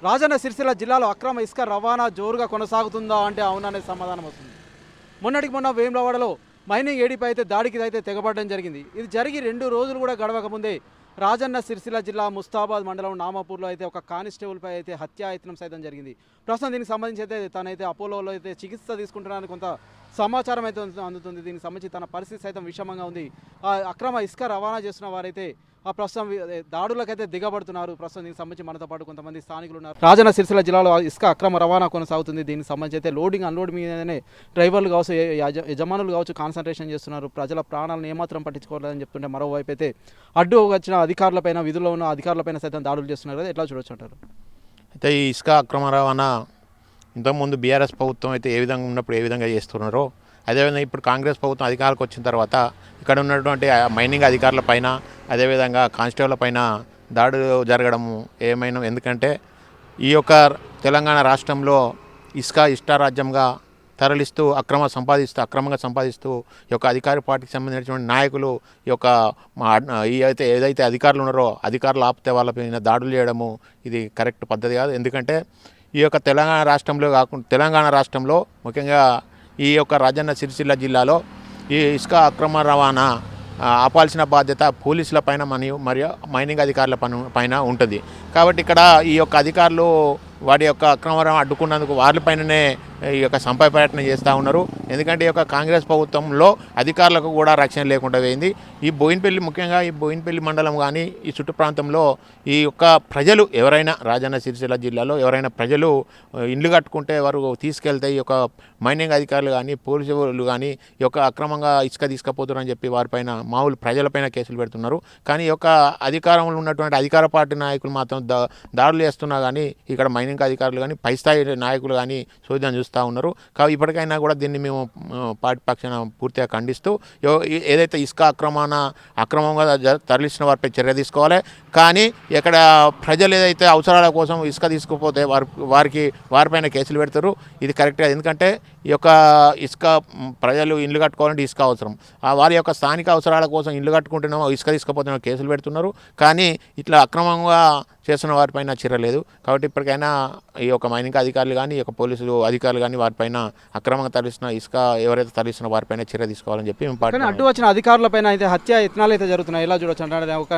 రాజన్న సిరిసిల్ల జిల్లాలో అక్రమ ఇసుక రవాణా జోరుగా కొనసాగుతుందా అంటే అవుననే సమాధానం వస్తుంది. మొన్నటికి మొన్న వేములవాడలో మైనింగ్ ఏడీపై అయితే దాడికి అయితే తెగబడడం జరిగింది. ఇది జరిగి 2 రోజులు కూడా గడవకముందే రాజన్న సిరిసిల్ల జిల్లా ముస్తాబాద్ మండలం నామాపూర్లో అయితే ఒక కానిస్టేబుల్పై అయితే హత్యాయత్నం సైతం జరిగింది. ప్రస్తుతం దీనికి సంబంధించి అయితే తనైతే అపోలోలో అయితే చికిత్స తీసుకుంటున్నారని కొంత సమాచారం అయితే అందుతుంది. దీనికి సంబంధించి తన పరిస్థితి సైతం విషమంగా ఉంది. అక్రమ ఇసుక రవాణా చేస్తున్న వారైతే ప్రస్తుతం దాడులకైతే దిగబడుతున్నారు. ప్రస్తుతం దీనికి సంబంధించి మనతో పాటు కొంతమంది స్థానికులు ఉన్నారు. రాజన్న సిరిసిల్ల జిల్లాలో ఇసుక అక్రమ రవాణా కొనసాగుతుంది. దీనికి సంబంధించి అయితే లోడింగ్ అన్లోడ్ మీదనే డ్రైవర్లు కావచ్చు, యజమానులు కావచ్చు కాన్సన్ట్రేషన్ చేస్తున్నారు. ప్రజల ప్రాణాలను ఏమాత్రం పట్టించుకోవాలని చెప్తుంటే మరోవైపు అయితే అడ్డు వచ్చిన అధికారులపైన, విధుల్లో ఉన్న అధికారులపైన సైతం దాడులు చేస్తున్నారు కదా, ఎట్లా చూడొచ్చు అంటారు? అయితే ఈ ఇసుక అక్రమ రవాణా ఇంతకుముందు బీఆర్ఎస్ ప్రభుత్వం అయితే ఏ విధంగా ఉన్నప్పుడు ఏ విధంగా చేస్తున్నారో అదేవిధంగా ఇప్పుడు కాంగ్రెస్ ప్రభుత్వం అధికారులకు వచ్చిన తర్వాత ఇక్కడ ఉన్నటువంటి మైనింగ్ అధికారుల పైన అదేవిధంగా కానిస్టేబుల్ పైన దాడులు జరగడము ఏమైనా, ఎందుకంటే ఈ యొక్క తెలంగాణ రాష్ట్రంలో ఇసుక ఇష్టారాజ్యంగా తరలిస్తూ అక్రమంగా సంపాదిస్తూ ఈ యొక్క అధికార పార్టీకి సంబంధించినటువంటి నాయకులు ఈ యొక్క ఏదైతే అధికారులు ఉన్నారో అధికారులు ఆపితే వాళ్ళపైన దాడులు చేయడము ఇది కరెక్ట్ పద్ధతి కాదు. ఎందుకంటే ఈ యొక్క తెలంగాణ రాష్ట్రంలో ముఖ్యంగా ఈ యొక్క రాజన్న సిరిసిల్ల జిల్లాలో ఈ ఇసుక అక్రమ రవాణా ఆపాల్సిన బాధ్యత పోలీసుల పైన మరియు మైనింగ్ అధికారుల పైన ఉంటుంది. కాబట్టి ఇక్కడ ఈ యొక్క అధికారులు వాటి యొక్క అక్రమ అడ్డుకున్నందుకు వాళ్ళపైననే ఈ యొక్క సంపై ప్రయత్నం చేస్తూ ఉన్నారు. ఎందుకంటే ఈ యొక్క కాంగ్రెస్ ప్రభుత్వంలో అధికారులకు కూడా రక్షణ లేకుండా పోయింది. ముఖ్యంగా ఈ బోయిన్పల్లి మండలం కానీ ఈ చుట్టు ప్రాంతంలో ఈ యొక్క ప్రజలు ఎవరైనా రాజన్న సిరిసిల్ల జిల్లాలో ఎవరైనా ప్రజలు ఇండ్లు కట్టుకుంటే వారు తీసుకెళ్తే ఈ యొక్క మైనింగ్ అధికారులు కానీ పోలీసులు కానీ ఈ యొక్క అక్రమంగా ఇసుక తీసుకుపోతున్నారని చెప్పి వారిపైన మామూలు ప్రజలపైన కేసులు పెడుతున్నారు. కానీ ఈ యొక్క అధికారంలో ఉన్నటువంటి అధికార పార్టీ నాయకులు మాత్రం దాడులు చేస్తున్నా కానీ ఇక్కడ మైనింగ్ అధికారులు కానీ పై స్థాయి నాయకులు కానీ శోధన చూస్తూ ఉన్నారు. కాబట్టి ఇప్పటికైనా కూడా దీన్ని మేము పార్టీ పక్షాన పూర్తిగా ఖండిస్తూ ఏదైతే ఇసుక అక్రమంగా తరలించిన వారిపై చర్య తీసుకోవాలి. కానీ ఇక్కడ ప్రజలు ఏదైతే అవసరాల కోసం ఇసుక తీసుకుపోతే వారిపైన కేసులు పెడతారు. ఇది కరెక్ట్ కాదు. ఎందుకంటే ఈ యొక్క ఇసుక ప్రజలు ఇల్లు కట్టుకోవాలంటే ఇసుక అవసరం. వారి యొక్క స్థానిక అవసరాల కోసం ఇల్లు కట్టుకుంటున్నామో ఇసుక తీసుకుపోతున్నామో కేసులు పెడుతున్నారు. కానీ ఇట్లా అక్రమంగా చేస్తున్న వారిపైన చర్య లేదు. కాబట్టి ఇప్పటికైనా ఈ యొక్క మైనింగ్ అధికారులు కానీ ఈ యొక్క పోలీసులు అధికారులు కానీ వారిపైన అక్రమంగా తరలిస్తున్న ఇసుక ఎవరైతే తరలిస్తున్న వారిపైన చర్య తీసుకోవాలని చెప్పి మేము అడ్డు వచ్చిన అధికారులపైన అయితే హత్య యత్నాలు అయితే జరుగుతున్నాయి. ఎలా చూడొచ్చు అంటే ఒక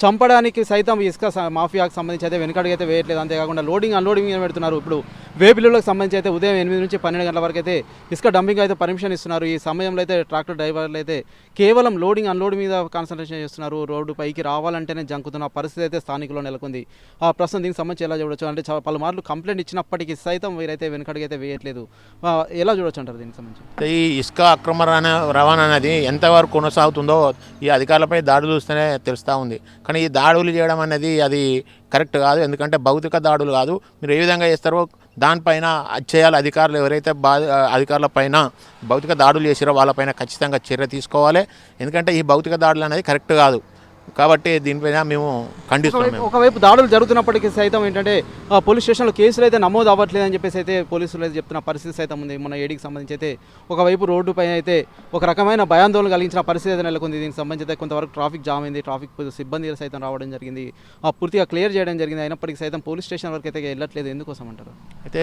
చంపడానికి సైతం ఇసుక మాఫియాకు సంబంధించి అయితే వెనకడికి అయితే వేయట్లేదు. అంతేకాకుండా లోడింగ్ అన్లోడింగ్ పెడుతున్నారు. ఇప్పుడు వేపిల్లులకు సంబంధించి అయితే ఉదయం 8 నుంచి 12 గంటల వరకు అయితే ఇసుక డంపింగ్ అయితే పర్మిషన్ ఇస్తున్నారు. ఈ సమయంలో అయితే ట్రాక్టర్ డ్రైవర్లు అయితే కేవలం లోడింగ్ అన్లోడ్ మీద కాన్సన్ట్రేషన్ చేస్తున్నారు. రోడ్డు పైకి రావాలంటేనే జంకుతున్న పరిస్థితి అయితే స్థానికుల్లో నెలకొంది. ప్రస్తుతం దీనికి సంబంధించి ఎలా చూడొచ్చు అంటే పలుమార్లు కంప్లైంట్ ఇచ్చినప్పటికీ సైతం వీరైతే వెనకడికి అయితే వేయట్లేదు. ఎలా చూడొచ్చు అంటారు దీనికి సంబంధించి? ఈ ఇసుక అక్రమ రవాణా అనేది ఎంతవరకు కొనసాగుతుందో ఈ అధికారులపై దాడులు చూస్తేనే తెలుస్తూ ఉంది. కానీ ఈ దాడులు చేయడం అనేది అది కరెక్ట్ కాదు. ఎందుకంటే భౌతిక దాడులు కాదు. మీరు ఏ విధంగా చేస్తారో దానిపైన చేయాలి. అధికారులు ఎవరైతే అధికారుల పైన భౌతిక దాడులు చేసారో వాళ్ళపైన ఖచ్చితంగా చర్య తీసుకోవాలి. ఎందుకంటే ఈ భౌతిక దాడులు అనేది కరెక్ట్ కాదు. కాబట్టి దీనిపైన మేము ఖండిస్తున్నాం. ఒకవైపు దాడులు జరుగుతున్నప్పటికీ సైతం ఏంటంటే పోలీస్ స్టేషన్లో కేసులు అయితే నమోదు అవ్వట్లేదని చెప్పేసి అయితే పోలీసులు అయితే చెప్తున్న పరిస్థితి సైతం ఉంది. మన ఏడీకి సంబంధించి అయితే ఒకవైపు రోడ్డు పైన అయితే ఒక రకమైన భయాందోళన కలిగించిన పరిస్థితి అయితే నెలకొంది. దీనికి సంబంధించి అయితే కొంతవరకు ట్రాఫిక్ జామ్ అయింది. ట్రాఫిక్ సిబ్బంది సైతం రావడం జరిగింది, పూర్తిగా క్లియర్ చేయడం జరిగింది. అయినప్పటికీ సైతం పోలీస్ స్టేషన్ వరకు అయితే వెళ్ళట్లేదు. ఎందుకోసం అంటారు? అయితే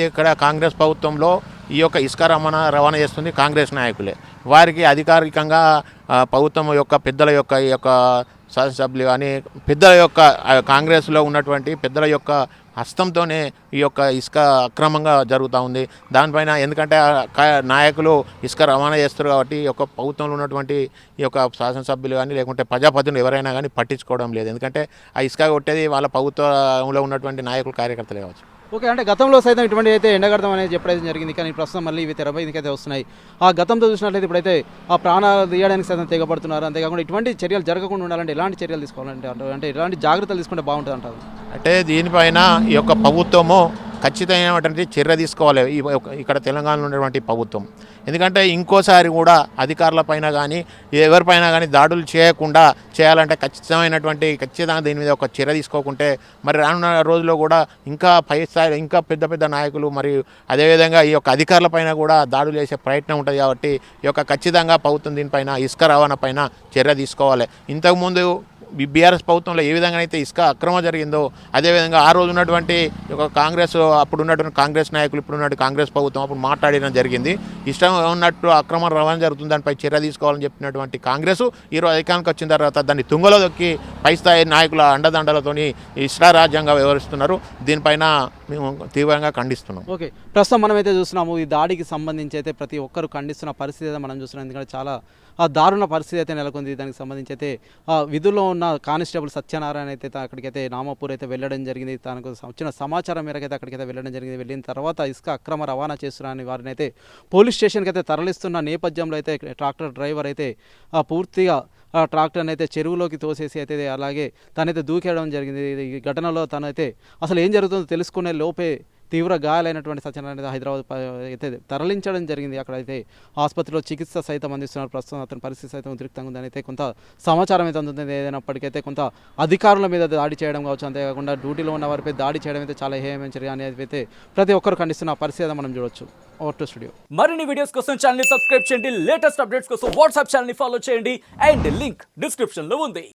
ఇక్కడ కాంగ్రెస్ ప్రభుత్వంలో ఈ యొక్క ఇసుక రవాణా చేస్తుంది కాంగ్రెస్ నాయకులే. వారికి అధికారికంగా ప్రభుత్వం యొక్క పెద్దల యొక్క ఈ యొక్క శాసనసభ్యులు కానీ పెద్దల యొక్క కాంగ్రెస్లో ఉన్నటువంటి పెద్దల యొక్క హస్తంతోనే ఈ యొక్క ఇసుక అక్రమంగా జరుగుతూ ఉంది. దానిపైన ఎందుకంటే నాయకులు ఇసుక రవాణా చేస్తారు కాబట్టి ఈ యొక్క ప్రభుత్వంలో ఉన్నటువంటి ఈ యొక్క శాసనసభ్యులు కానీ లేకుంటే ప్రజాప్రతినిధులు ఎవరైనా కానీ పట్టించుకోవడం లేదు. ఎందుకంటే ఆ ఇసుక కొట్టేది వాళ్ళ ప్రభుత్వంలో ఉన్నటువంటి నాయకులు కార్యకర్తలు కావచ్చు. ఓకే, అంటే గతంలో సైతం ఇటువంటి అయితే ఎండగడతాం అనేది చెప్పడం జరిగింది. కానీ ప్రస్తుతం మళ్ళీ ఇవి తెరపైకైతే వస్తున్నాయి. ఆ గతంతో చూసినట్లయితే ఇప్పుడైతే ఆ ప్రాణాలు తీయడానికి సైతం తెగబడుతున్నారు. అంతేకాకుండా ఇటువంటి చర్యలు జరగకుండా ఉండాలంటే ఎలాంటి చర్యలు తీసుకోవాలంటే అంటే ఎలాంటి జాగ్రత్తలు తీసుకుంటే బాగుంటుంది అంటారు? అంటే దీనిపైన ఈ యొక్క ప్రభుత్వము ఖచ్చితమైనటువంటి చర్య తీసుకోవాలి. ఇక్కడ తెలంగాణలో ఉన్నటువంటి ప్రభుత్వం. ఎందుకంటే ఇంకోసారి కూడా అధికారులపైన కానీ ఎవరిపైన కానీ దాడులు చేయకుండా చేయాలంటే ఖచ్చితంగా దీని మీద ఒక చర్య తీసుకోకుంటే మరి రానున్న రోజుల్లో కూడా ఇంకా పై స్థాయిలో ఇంకా పెద్ద పెద్ద నాయకులు మరియు అదేవిధంగా ఈ యొక్క అధికారులపైన కూడా దాడులు చేసే ప్రయత్నం ఉంటుంది. కాబట్టి ఈ యొక్క ఖచ్చితంగా ప్రభుత్వం దీనిపైన ఇసుక రవాణా పైన చర్య తీసుకోవాలి. ఇంతకుముందు బీఆర్ఎస్ ప్రభుత్వంలో ఏ విధంగా అయితే ఇసుక అక్రమం జరిగిందో అదేవిధంగా ఆ రోజు ఉన్నటువంటి ఒక కాంగ్రెస్ అప్పుడు ఉన్నటువంటి కాంగ్రెస్ నాయకులు ఇప్పుడు ఉన్నటువంటి కాంగ్రెస్ ప్రభుత్వం అప్పుడు మాట్లాడడం జరిగింది. ఇష్టం ఉన్నట్టు అక్రమ రవాణా జరుగుతుంది, దానిపై చర్య తీసుకోవాలని చెప్పినటువంటి కాంగ్రెస్ ఈరోజు అధికారానికి వచ్చిన తర్వాత దాన్ని తుంగలో దొక్కి పై స్థాయి నాయకుల అండదండలతోని ఇష్టారాజ్యంగా వ్యవహరిస్తున్నారు. దీనిపైన మేము తీవ్రంగా ఖండిస్తున్నాం. ఓకే, ప్రస్తుతం మనమైతే చూస్తున్నాము ఈ దాడికి సంబంధించి అయితే ప్రతి ఒక్కరు ఖండిస్తున్న పరిస్థితి అయితే మనం చూస్తున్నాం. ఎందుకంటే చాలా దారుణ పరిస్థితి అయితే నెలకొంది. దానికి సంబంధించి అయితే విధుల్లో ఉన్న కానిస్టేబుల్ సత్యనారాయణ అయితే అక్కడికైతే నామపూర్ అయితే వెళ్ళడం జరిగింది. తనకు వచ్చిన సమాచారం మేరకు అయితే అక్కడికైతే వెళ్ళడం జరిగింది. వెళ్ళిన తర్వాత ఇసుక అక్రమ రవాణా చేస్తున్నారని వారిని అయితే పోలీస్ స్టేషన్కి అయితే తరలిస్తున్న నేపథ్యంలో అయితే ట్రాక్టర్ డ్రైవర్ అయితే పూర్తిగా ట్రాక్టర్ని అయితే చెరువులోకి తోసేసి అయితే అలాగే తనైతే దూకేయడం జరిగింది. ఈ ఘటనలో తనైతే అసలు ఏం జరుగుతుందో తెలుసుకునే లోపే తీవ్ర గాయాలైనటువంటి సత్యనారాయణ హైదరాబాద్ అయితే తరలించడం జరిగింది. అక్కడైతే ఆసుపత్రిలో చికిత్స సైతం అందిస్తున్నారు. ప్రస్తుతం అతని పరిస్థితి సైతం ఉద్రిక్తంగా ఉందని అయితే కొంత సమాచారం అయితే అందుతుంది. ఏదైనప్పటికైతే కొంత అధికారుల మీద దాడి చేయడం కావచ్చు, అంతేకాకుండా డ్యూటీలో ఉన్న వారిపై దాడి చేయడం అయితే చాలా హేయమైన చర్య అనేది అయితే ప్రతి ఒక్కరు ఖండిస్తున్న పరిస్థితి మనం చూడొచ్చు. Over to studio. మరిన్ని వీడియోస్ కోసం ఛానల్ ని సబ్స్క్రైబ్ చేయండి, లేటెస్ట్ అప్డేట్స్ కోసం వాట్సాప్ ఛానల్ ని ఫాలో చేయండి అండ్ లింక్ డిస్క్రిప్షన్ లో ఉంది.